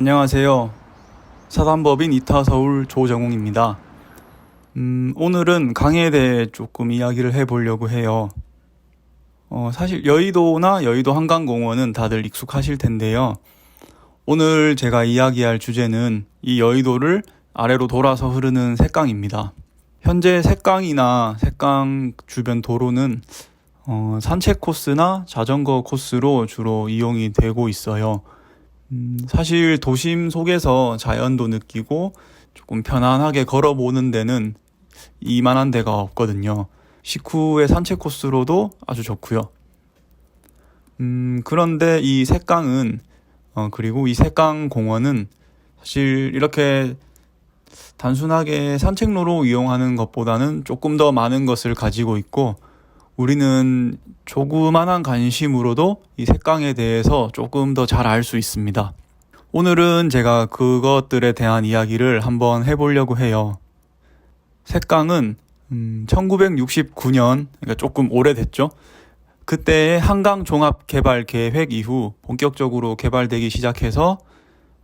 안녕하세요. 사단법인 이타서울 조정웅입니다. 오늘은 강에 대해 조금 이야기를 해보려고 해요. 사실 여의도나 여의도 한강공원은 다들 익숙하실 텐데요. 오늘 제가 이야기할 주제는 이 여의도를 아래로 돌아서 흐르는 샛강입니다. 현재 샛강이나 샛강 주변 도로는 산책 코스나 자전거 코스로 주로 이용이 되고 있어요. 사실 도심 속에서 자연도 느끼고 조금 편안하게 걸어보는 데는 이만한 데가 없거든요. 식후의 산책 코스로도 아주 좋고요. 그런데 이 샛강은 그리고 이 샛강 공원은 사실 이렇게 단순하게 산책로로 이용하는 것보다는 조금 더 많은 것을 가지고 있고, 우리는 조그만한 관심으로도 이 샛강에 대해서 조금 더 잘 알 수 있습니다. 오늘은 제가 그것들에 대한 이야기를 한번 해보려고 해요. 샛강은 1969년, 그러니까 조금 오래됐죠. 그때의 한강종합개발계획 이후 본격적으로 개발되기 시작해서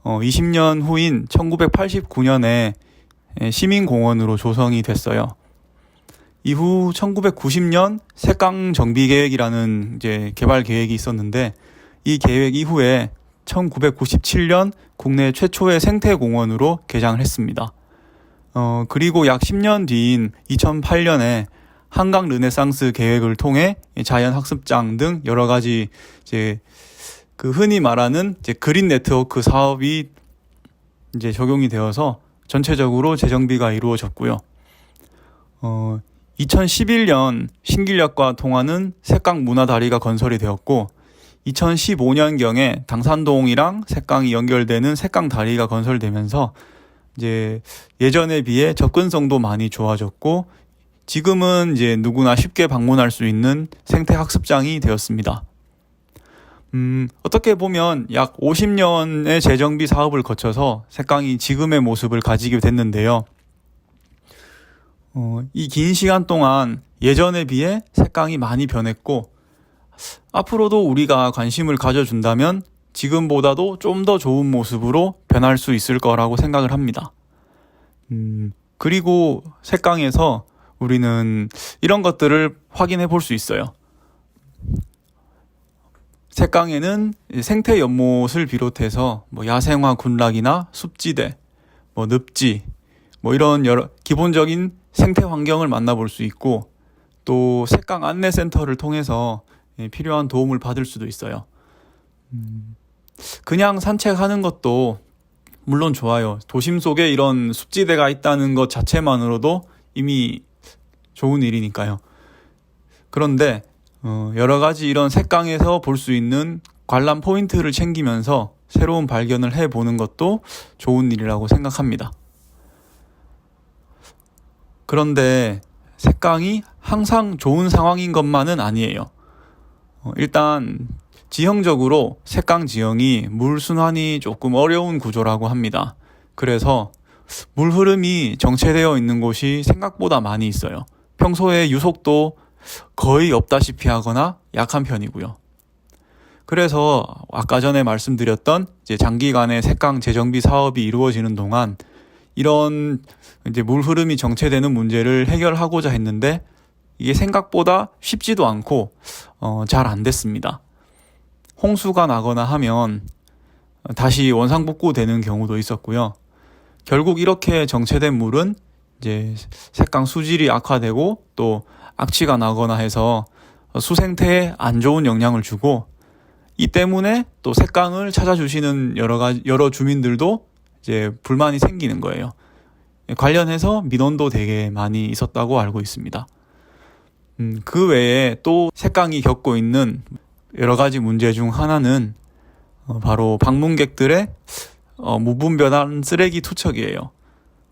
20년 후인 1989년에 시민공원으로 조성이 됐어요. 이후 1990년 샛강 정비계획이라는 이제 개발 계획이 있었는데, 이 계획 이후에 1997년 국내 최초의 생태공원으로 개장을 했습니다. 그리고 약 10년 뒤인 2008년에 한강 르네상스 계획을 통해 자연학습장 등 여러 가지 이제 그 흔히 말하는 이제 그린 네트워크 사업이 이제 적용이 되어서 전체적으로 재정비가 이루어졌고요. 2011년 신길역과 통하는 샛강 문화다리가 건설이 되었고, 2015년경에 당산동이랑 샛강이 연결되는 샛강 다리가 건설되면서 이제 예전에 비해 접근성도 많이 좋아졌고, 지금은 이제 누구나 쉽게 방문할 수 있는 생태학습장이 되었습니다. 어떻게 보면 약 50년의 재정비 사업을 거쳐서 샛강이 지금의 모습을 가지게 됐는데요. 이 긴 시간 동안 예전에 비해 샛강이 많이 변했고, 앞으로도 우리가 관심을 가져준다면 지금보다도 좀 더 좋은 모습으로 변할 수 있을 거라고 생각을 합니다. 그리고 샛강에서 우리는 이런 것들을 확인해 볼 수 있어요. 샛강에는 생태 연못을 비롯해서 야생화 군락이나 숲지대, 늪지, 이런 여러 기본적인 생태 환경을 만나볼 수 있고, 또 샛강 안내센터를 통해서 필요한 도움을 받을 수도 있어요. 그냥 산책하는 것도 물론 좋아요. 도심 속에 이런 숲지대가 있다는 것 자체만으로도 이미 좋은 일이니까요. 그런데 여러 가지 이런 샛강에서 볼 수 있는 관람 포인트를 챙기면서 새로운 발견을 해보는 것도 좋은 일이라고 생각합니다. 그런데 샛강이 항상 좋은 상황인 것만은 아니에요. 일단 지형적으로 샛강 지형이 물 순환이 조금 어려운 구조라고 합니다. 그래서 물 흐름이 정체되어 있는 곳이 생각보다 많이 있어요. 평소에 유속도 거의 없다시피 하거나 약한 편이고요. 그래서 아까 전에 말씀드렸던 이제 장기간의 샛강 재정비 사업이 이루어지는 동안 이런 이제 물 흐름이 정체되는 문제를 해결하고자 했는데, 이게 생각보다 쉽지도 않고 잘 안 됐습니다. 홍수가 나거나 하면 다시 원상복구되는 경우도 있었고요. 결국 이렇게 정체된 물은 이제 샛강 수질이 악화되고 또 악취가 나거나 해서 수생태에 안 좋은 영향을 주고, 이 때문에 또 샛강을 찾아주시는 여러 주민들도 이제 불만이 생기는 거예요. 관련해서 민원도 되게 많이 있었다고 알고 있습니다. 그 외에 또 샛강이 겪고 있는 여러 가지 문제 중 하나는 바로 방문객들의 무분별한 쓰레기 투척이에요.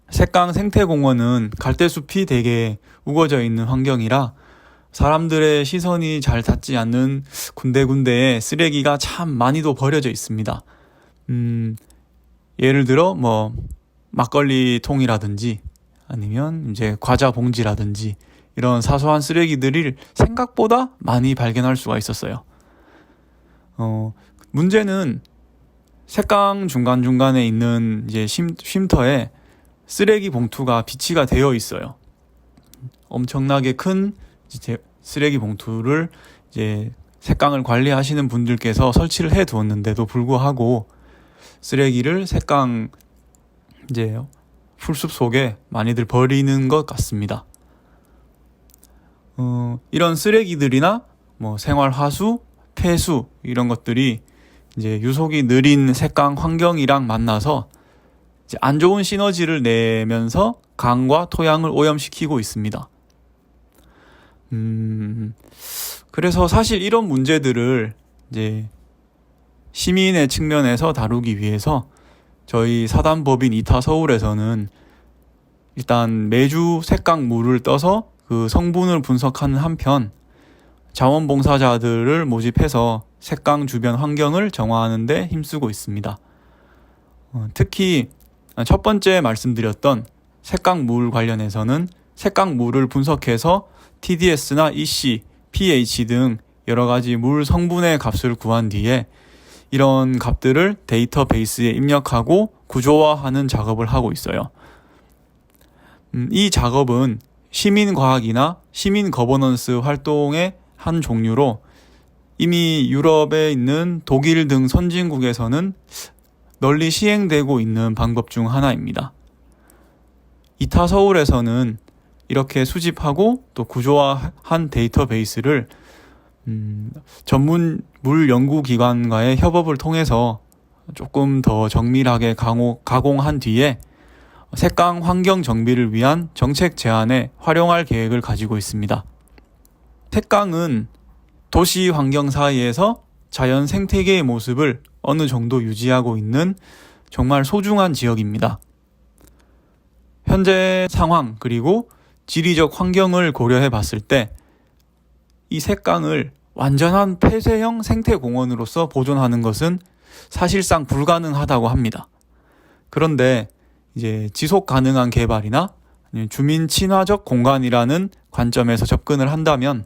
샛강 생태공원은 갈대숲이 되게 우거져 있는 환경이라 사람들의 시선이 잘 닿지 않는 군데군데에 쓰레기가 참 많이도 버려져 있습니다. 예를 들어 막걸리 통이라든지 아니면 이제 과자 봉지라든지 이런 사소한 쓰레기들을 생각보다 많이 발견할 수가 있었어요. 문제는 색강 중간중간에 있는 이제 쉼터에 쓰레기 봉투가 비치가 되어 있어요. 엄청나게 큰 이제 쓰레기 봉투를 이제 색강을 관리하시는 분들께서 설치를 해 두었는데도 불구하고 쓰레기를 색강 이제 풀숲 속에 많이들 버리는 것 같습니다. 이런 쓰레기들이나 뭐 생활하수, 폐수 이런 것들이 이제 유속이 느린 색강 환경이랑 만나서 이제 안 좋은 시너지를 내면서 강과 토양을 오염시키고 있습니다. 그래서 사실 이런 문제들을 이제 시민의 측면에서 다루기 위해서 저희 사단법인 이타서울에서는 일단 매주 색강 물을 떠서 그 성분을 분석하는 한편 자원봉사자들을 모집해서 색강 주변 환경을 정화하는 데 힘쓰고 있습니다. 특히 첫 번째 말씀드렸던 색강 물 관련해서는 색강 물을 분석해서 TDS나 EC, pH 등 여러 가지 물 성분의 값을 구한 뒤에 이런 값들을 데이터베이스에 입력하고 구조화하는 작업을 하고 있어요. 이 작업은 시민과학이나 시민거버넌스 활동의 한 종류로 이미 유럽에 있는 독일 등 선진국에서는 널리 시행되고 있는 방법 중 하나입니다. 이타서울에서는 이렇게 수집하고 또 구조화한 데이터베이스를 전문 물 연구기관과의 협업을 통해서 조금 더 정밀하게 가공한 뒤에 색강 환경 정비를 위한 정책 제안에 활용할 계획을 가지고 있습니다. 색강은 도시 환경 사이에서 자연 생태계의 모습을 어느 정도 유지하고 있는 정말 소중한 지역입니다. 현재 상황 그리고 지리적 환경을 고려해 봤을 때 이 색강을 완전한 폐쇄형 생태공원으로서 보존하는 것은 사실상 불가능하다고 합니다. 그런데 이제 지속 가능한 개발이나 주민 친화적 공간이라는 관점에서 접근을 한다면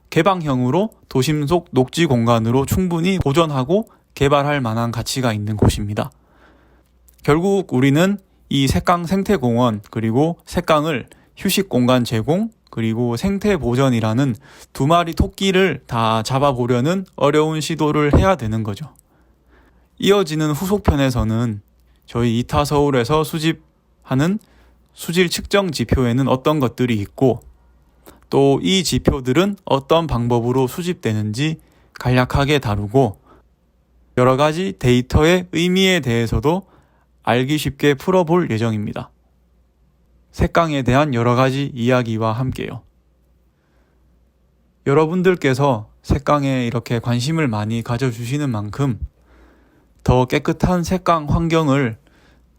개방형으로 도심 속 녹지 공간으로 충분히 보존하고 개발할 만한 가치가 있는 곳입니다. 결국 우리는 이 색강 생태공원 그리고 색강을 휴식 공간 제공 그리고 생태 보전이라는 두 마리 토끼를 다 잡아보려는 어려운 시도를 해야 되는 거죠. 이어지는 후속편에서는 저희 이타서울에서 수집하는 수질 측정 지표에는 어떤 것들이 있고 또 이 지표들은 어떤 방법으로 수집되는지 간략하게 다루고 여러 가지 데이터의 의미에 대해서도 알기 쉽게 풀어볼 예정입니다. 색강에 대한 여러 가지 이야기와 함께요. 여러분들께서 색강에 이렇게 관심을 많이 가져주시는 만큼 더 깨끗한 색강 환경을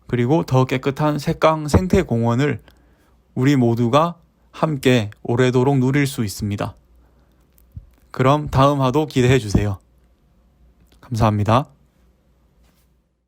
그리고 더 깨끗한 색강 생태공원을 우리 모두가 함께 오래도록 누릴 수 있습니다. 그럼 다음 화도 기대해 주세요. 감사합니다.